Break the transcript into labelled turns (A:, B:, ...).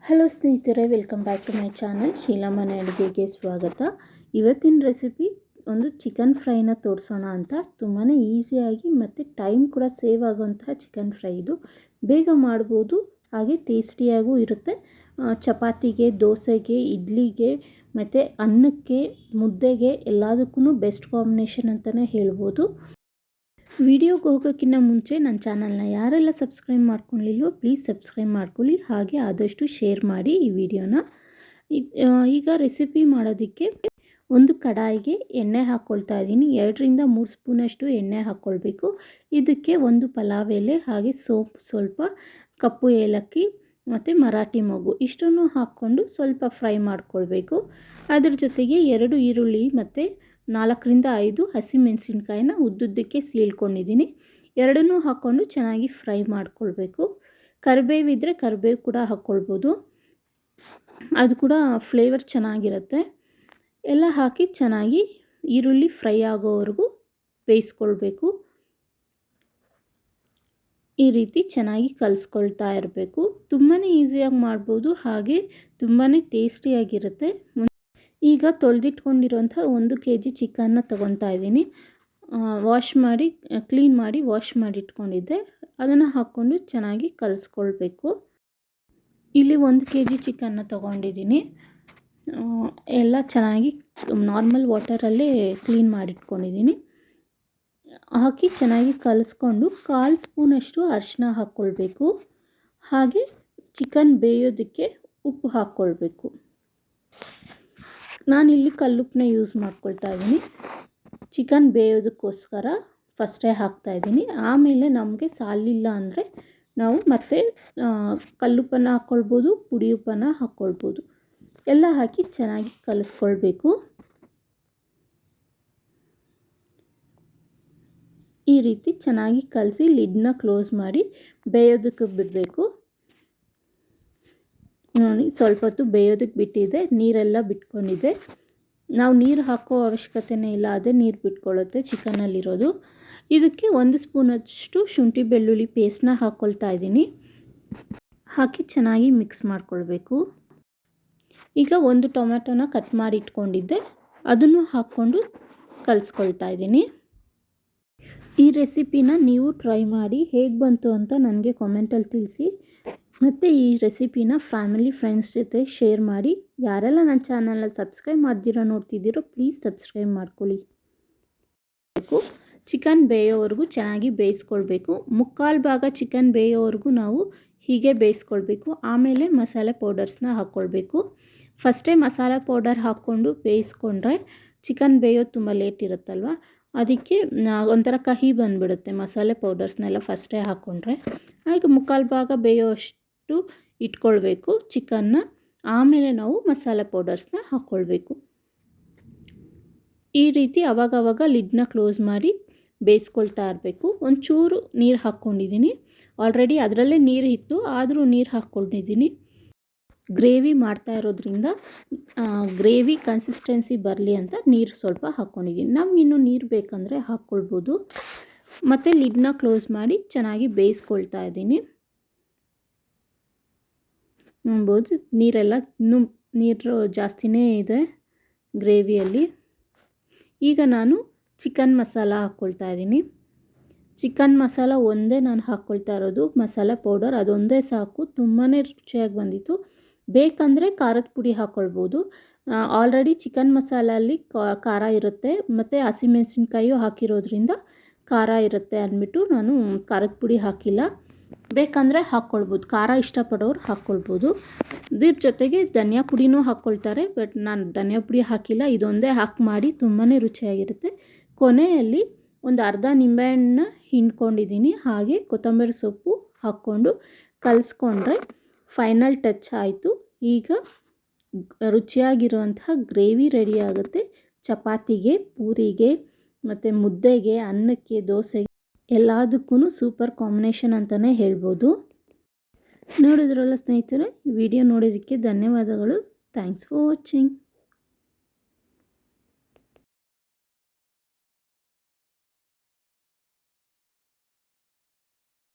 A: Hello ಸ್ನೇಹಿತರೆ, welcome back to my channel. Sheela ಮನೆ ಅಡುಗೆಗೆ ಸ್ವಾಗತ. ಇವತ್ತಿನ ರೆಸಿಪಿ ಒಂದು ಚಿಕನ್ ಫ್ರೈನ ತೋರಿಸೋಣ ಅಂತ. ತುಂಬಾ ಈಸಿಯಾಗಿ ಮತ್ತು ಟೈಮ್ ಕೂಡ ಸೇವ್ ಆಗುವಂತಹ ಚಿಕನ್ ಫ್ರೈ. ಇದು ಬೇಗ ಮಾಡ್ಬೋದು, ಹಾಗೆ ಟೇಸ್ಟಿಯಾಗೂ ಇರುತ್ತೆ. ಚಪಾತಿಗೆ, ದೋಸೆಗೆ, ಇಡ್ಲಿಗೆ ಮತ್ತು ಅನ್ನಕ್ಕೆ, ಮುದ್ದೆಗೆ ಎಲ್ಲದಕ್ಕೂ ಬೆಸ್ಟ್ ಕಾಂಬಿನೇಷನ್ ಅಂತಲೇ ಹೇಳ್ಬೋದು. ವಿಡಿಯೋಗೆ ಹೋಗೋಕ್ಕಿಂತ ಮುಂಚೆ ನನ್ನ ಚಾನಲ್ನ ಯಾರೆಲ್ಲ ಸಬ್ಸ್ಕ್ರೈಬ್ ಮಾಡ್ಕೊಳ್ಳಿಲ್ವೋ ಪ್ಲೀಸ್ ಸಬ್ಸ್ಕ್ರೈಬ್ ಮಾಡ್ಕೊಳ್ಳಿ, ಹಾಗೆ ಆದಷ್ಟು ಶೇರ್ ಮಾಡಿ ಈ ವಿಡಿಯೋನ. ಈಗ ರೆಸಿಪಿ ಮಾಡೋದಕ್ಕೆ ಒಂದು ಕಡಾಯಿಗೆ ಎಣ್ಣೆ ಹಾಕ್ಕೊಳ್ತಾ ಇದ್ದೀನಿ. 2ರಿಂದ 3 ಸ್ಪೂನಷ್ಟು ಎಣ್ಣೆ ಹಾಕ್ಕೊಳ್ಬೇಕು. ಇದಕ್ಕೆ ಒಂದು ಪಲಾವ್ ಎಲೆ, ಹಾಗೆ ಸೋಂಪು ಸ್ವಲ್ಪ, ಕಪ್ಪು ಏಲಕ್ಕಿ ಮತ್ತು ಮರಾಠಿ ಮೊಗ್ಗು ಇಷ್ಟನ್ನು ಹಾಕ್ಕೊಂಡು ಸ್ವಲ್ಪ ಫ್ರೈ ಮಾಡ್ಕೊಳ್ಬೇಕು. ಅದ್ರ ಜೊತೆಗೆ 2 ಈರುಳ್ಳಿ ಮತ್ತು 4ರಿಂದ 5 ಹಸಿಮೆಣಸಿನ್ಕಾಯಿನ ಉದ್ದುದ್ದಕ್ಕೆ ಸೀಳ್ಕೊಂಡಿದ್ದೀನಿ. ಎರಡನ್ನೂ ಹಾಕ್ಕೊಂಡು ಚೆನ್ನಾಗಿ ಫ್ರೈ ಮಾಡ್ಕೊಳ್ಬೇಕು. ಕರಿಬೇವಿದ್ದರೆ ಕರಿಬೇವು ಕೂಡ ಹಾಕ್ಕೊಳ್ಬೋದು, ಅದು ಕೂಡ ಫ್ಲೇವರ್ ಚೆನ್ನಾಗಿರುತ್ತೆ. ಎಲ್ಲ ಹಾಕಿ ಚೆನ್ನಾಗಿ ಈರುಳ್ಳಿ ಫ್ರೈ ಆಗೋವರೆಗೂ ಬೇಯಿಸ್ಕೊಳ್ಬೇಕು. ಈ ರೀತಿ ಚೆನ್ನಾಗಿ ಕಲಿಸ್ಕೊಳ್ತಾ ಇರಬೇಕು. ತುಂಬಾ ಈಸಿಯಾಗಿ ಮಾಡ್ಬೋದು, ಹಾಗೆ ತುಂಬಾ ಟೇಸ್ಟಿಯಾಗಿರುತ್ತೆ. ಈಗ ತೊಳೆದಿಟ್ಕೊಂಡಿರೋಂಥ 1 kg ಚಿಕನ್ನ ತೊಗೊತಾ ಇದ್ದೀನಿ. ಕ್ಲೀನ್ ಮಾಡಿ ವಾಶ್ ಮಾಡಿ ಇಟ್ಕೊಂಡಿದ್ದೆ. ಅದನ್ನು ಹಾಕ್ಕೊಂಡು ಚೆನ್ನಾಗಿ ಕಲಿಸ್ಕೊಳ್ಬೇಕು. ಇಲ್ಲಿ 1 kg ಚಿಕನ್ನ ತೊಗೊಂಡಿದ್ದೀನಿ. ಎಲ್ಲ ಚೆನ್ನಾಗಿ ನಾರ್ಮಲ್ ವಾಟರಲ್ಲೇ ಕ್ಲೀನ್ ಮಾಡಿಟ್ಕೊಂಡಿದ್ದೀನಿ. ಹಾಕಿ ಚೆನ್ನಾಗಿ ಕಲಿಸ್ಕೊಂಡು 1/4 ಸ್ಪೂನಷ್ಟು ಅರಿಶಿನ ಹಾಕ್ಕೊಳ್ಬೇಕು. ಹಾಗೆ ಚಿಕನ್ ಬೇಯೋದಕ್ಕೆ ಉಪ್ಪು ಹಾಕ್ಕೊಳ್ಬೇಕು. ನಾನಿಲ್ಲಿ ಕಲ್ಲುಪ್ಪನ್ನ ಯೂಸ್ ಮಾಡ್ಕೊಳ್ತಾ ಇದ್ದೀನಿ. ಚಿಕನ್ ಬೇಯೋದಕ್ಕೋಸ್ಕರ ಫಸ್ಟೇ ಹಾಕ್ತಾಯಿದ್ದೀನಿ. ಆಮೇಲೆ ನಮಗೆ ಸಾಲಿಲ್ಲ ಅಂದರೆ ನಾವು ಮತ್ತೆ ಕಲ್ಲುಪ್ಪನ್ನು ಹಾಕ್ಕೊಳ್ಬೋದು, ಪುಡಿ ಉಪ್ಪನ್ನು ಹಾಕ್ಕೊಳ್ಬೋದು. ಎಲ್ಲ ಹಾಕಿ ಚೆನ್ನಾಗಿ ಕಲಿಸ್ಕೊಳ್ಬೇಕು. ಈ ರೀತಿ ಚೆನ್ನಾಗಿ ಕಲಸಿ ಲಿಡ್ನ ಕ್ಲೋಸ್ ಮಾಡಿ ಬೇಯೋದಕ್ಕೆ ಬಿಡಬೇಕು. ನೋಡಿ, ಸ್ವಲ್ಪ ಹೊತ್ತು ಬೇಯೋದಕ್ಕೆ ಬಿಟ್ಟಿದೆ. ನೀರೆಲ್ಲ ಬಿಟ್ಕೊಂಡಿದೆ. ನಾವು ನೀರು ಹಾಕೋ ಅವಶ್ಯಕತೆಯೇ ಇಲ್ಲ, ಅದೇ ನೀರು ಬಿಟ್ಕೊಳ್ಳುತ್ತೆ ಚಿಕನ್ನಲ್ಲಿರೋದು. ಇದಕ್ಕೆ 1 ಸ್ಪೂನಷ್ಟು ಶುಂಠಿ ಬೆಳ್ಳುಳ್ಳಿ ಪೇಸ್ಟ್ನ ಹಾಕ್ಕೊಳ್ತಾ ಇದ್ದೀನಿ. ಹಾಕಿ ಚೆನ್ನಾಗಿ ಮಿಕ್ಸ್ ಮಾಡ್ಕೊಳ್ಬೇಕು. ಈಗ 1 ಟೊಮೆಟೊನ ಕಟ್ ಮಾಡಿ ಇಟ್ಕೊಂಡಿದ್ದೆ, ಅದನ್ನು ಹಾಕ್ಕೊಂಡು ಕಲಿಸ್ಕೊಳ್ತಾ ಇದ್ದೀನಿ. ಈ ರೆಸಿಪಿನ ನೀವು ಟ್ರೈ ಮಾಡಿ ಹೇಗೆ ಬಂತು ಅಂತ ನನಗೆ ಕಾಮೆಂಟಲ್ಲಿ ತಿಳಿಸಿ. ಮತ್ತು ಈ ರೆಸಿಪಿನ ಫ್ಯಾಮಿಲಿ ಫ್ರೆಂಡ್ಸ್ ಜೊತೆ ಶೇರ್ ಮಾಡಿ. ಯಾರೆಲ್ಲ ನನ್ನ ಚಾನಲ್ನ ಸಬ್ಸ್ಕ್ರೈಬ್ ಮಾಡ್ದಿರೋ ನೋಡ್ತಿದ್ದೀರೋ ಪ್ಲೀಸ್ ಸಬ್ಸ್ಕ್ರೈಬ್ ಮಾಡ್ಕೊಳ್ಳಿ. ಚಿಕನ್ ಬೇಯೋವರೆಗೂ ಚೆನ್ನಾಗಿ ಬೇಯಿಸ್ಕೊಳ್ಬೇಕು. 3/4 ಭಾಗ ಚಿಕನ್ ಬೇಯೋವರೆಗೂ ನಾವು ಹೀಗೆ ಬೇಯಿಸ್ಕೊಳ್ಬೇಕು. ಆಮೇಲೆ ಮಸಾಲೆ ಪೌಡರ್ಸ್ನ ಹಾಕ್ಕೊಳ್ಬೇಕು. ಫಸ್ಟೇ ಮಸಾಲೆ ಪೌಡರ್ ಹಾಕ್ಕೊಂಡು ಬೇಯಿಸ್ಕೊಂಡ್ರೆ ಚಿಕನ್ ಬೇಯೋದು ತುಂಬ ಲೇಟ್ ಇರುತ್ತಲ್ವ, ಅದಕ್ಕೆ ಒಂಥರ ಕಹಿ ಬಂದುಬಿಡುತ್ತೆ ಮಸಾಲೆ ಪೌಡರ್ಸ್ನೆಲ್ಲ ಫಸ್ಟೇ ಹಾಕ್ಕೊಂಡ್ರೆ. ಹಾಗೆ 3/4 ಭಾಗ ಬೇಯೋಷ್ಟು ಇಟ್ಕೊಳ್ಬೇಕು ಚಿಕನ್ನ. ಆಮೇಲೆ ನಾವು ಮಸಾಲೆ ಪೌಡರ್ಸ್ನ ಹಾಕ್ಕೊಳ್ಬೇಕು. ಈ ರೀತಿ ಅವಾಗವಾಗ ಲಿಡ್ನ ಕ್ಲೋಸ್ ಮಾಡಿ ಬೇಯಿಸ್ಕೊಳ್ತಾ ಇರಬೇಕು. ಒಂಚೂರು ನೀರು ಹಾಕ್ಕೊಂಡಿದ್ದೀನಿ. ಆಲ್ರೆಡಿ ಅದರಲ್ಲೇ ನೀರು ಇತ್ತು, ಆದರೂ ನೀರು ಹಾಕ್ಕೊಂಡಿದ್ದೀನಿ. ಗ್ರೇವಿ ಮಾಡ್ತಾ ಇರೋದ್ರಿಂದ ಗ್ರೇವಿ ಕನ್ಸಿಸ್ಟೆನ್ಸಿ ಬರಲಿ ಅಂತ ನೀರು ಸ್ವಲ್ಪ ಹಾಕ್ಕೊಂಡಿದ್ದೀನಿ. ನಮಗಿನ್ನೂ ನೀರು ಬೇಕಂದರೆ ಹಾಕ್ಕೊಳ್ಬೋದು. ಮತ್ತು ಲಿಡ್ನ ಕ್ಲೋಸ್ ಮಾಡಿ ಚೆನ್ನಾಗಿ ಬೇಯಿಸ್ಕೊಳ್ತಾ ಇದ್ದೀನಿ. ನೋಡ್ಬೋದು, ಇನ್ನೂ ನೀರು ಜಾಸ್ತಿನೇ ಇದೆ ಗ್ರೇವಿಯಲ್ಲಿ. ಈಗ ನಾನು ಚಿಕನ್ ಮಸಾಲ ಹಾಕ್ಕೊಳ್ತಾ ಇದ್ದೀನಿ. ಚಿಕನ್ ಮಸಾಲ ಒಂದೇ ನಾನು ಹಾಕ್ಕೊಳ್ತಾ ಇರೋದು, ಮಸಾಲೆ ಪೌಡರ್ ಅದೊಂದೇ ಸಾಕು. ತುಂಬಾ ರುಚಿಯಾಗಿ ಬಂದಿತ್ತು. ಬೇಕಂದರೆ ಖಾರದ ಪುಡಿ ಹಾಕ್ಕೊಳ್ಬೋದು. ಆಲ್ರೆಡಿ ಚಿಕನ್ ಮಸಾಲಲ್ಲಿ ಖಾರ ಇರುತ್ತೆ, ಮತ್ತು ಹಸಿಮೆಣಸಿನ್ಕಾಯಿಯು ಹಾಕಿರೋದ್ರಿಂದ ಖಾರ ಇರುತ್ತೆ ಅಂದ್ಬಿಟ್ಟು ನಾನು ಖಾರದ ಪುಡಿ ಹಾಕಿಲ್ಲ. ಬೇಕಂದರೆ ಹಾಕ್ಕೊಳ್ಬೋದು, ಖಾರ ಇಷ್ಟಪಡೋರು ಹಾಕ್ಕೊಳ್ಬೋದು. ಇದ್ರ ಜೊತೆಗೆ ಧನಿಯಾ ಪುಡಿನೂ ಹಾಕ್ಕೊಳ್ತಾರೆ, ಬಟ್ ನಾನು ಧನಿಯಾ ಪುಡಿ ಹಾಕಿಲ್ಲ. ಇದೊಂದೇ ಹಾಕಿ ಮಾಡಿ ತುಂಬಾ ರುಚಿಯಾಗಿರುತ್ತೆ. ಕೊನೆಯಲ್ಲಿ ಒಂದು ಅರ್ಧ ನಿಂಬೆಹಣ್ಣನ್ನ ಹಿಂಡ್ಕೊಂಡಿದ್ದೀನಿ. ಹಾಗೆ ಕೊತ್ತಂಬರಿ ಸೊಪ್ಪು ಹಾಕ್ಕೊಂಡು ಕಲಿಸ್ಕೊಂಡ್ರೆ ಫೈನಲ್ ಟಚ್ ಆಯಿತು. ಈಗ ರುಚಿಯಾಗಿರುವಂತಹ ಗ್ರೇವಿ ರೆಡಿ ಆಗುತ್ತೆ. ಚಪಾತಿಗೆ, ಪೂರಿಗೆ ಮತ್ತು ಮುದ್ದೆಗೆ, ಅನ್ನಕ್ಕೆ, ದೋಸೆಗೆ ಎಲ್ಲದಕ್ಕೂ ಸೂಪರ್ ಕಾಂಬಿನೇಷನ್ ಅಂತಲೇ ಹೇಳ್ಬೋದು. ನೋಡಿದ್ರಲ್ಲ ಸ್ನೇಹಿತರೆ, ವಿಡಿಯೋ ನೋಡೋದಕ್ಕೆ ಧನ್ಯವಾದಗಳು. Thanks for watching.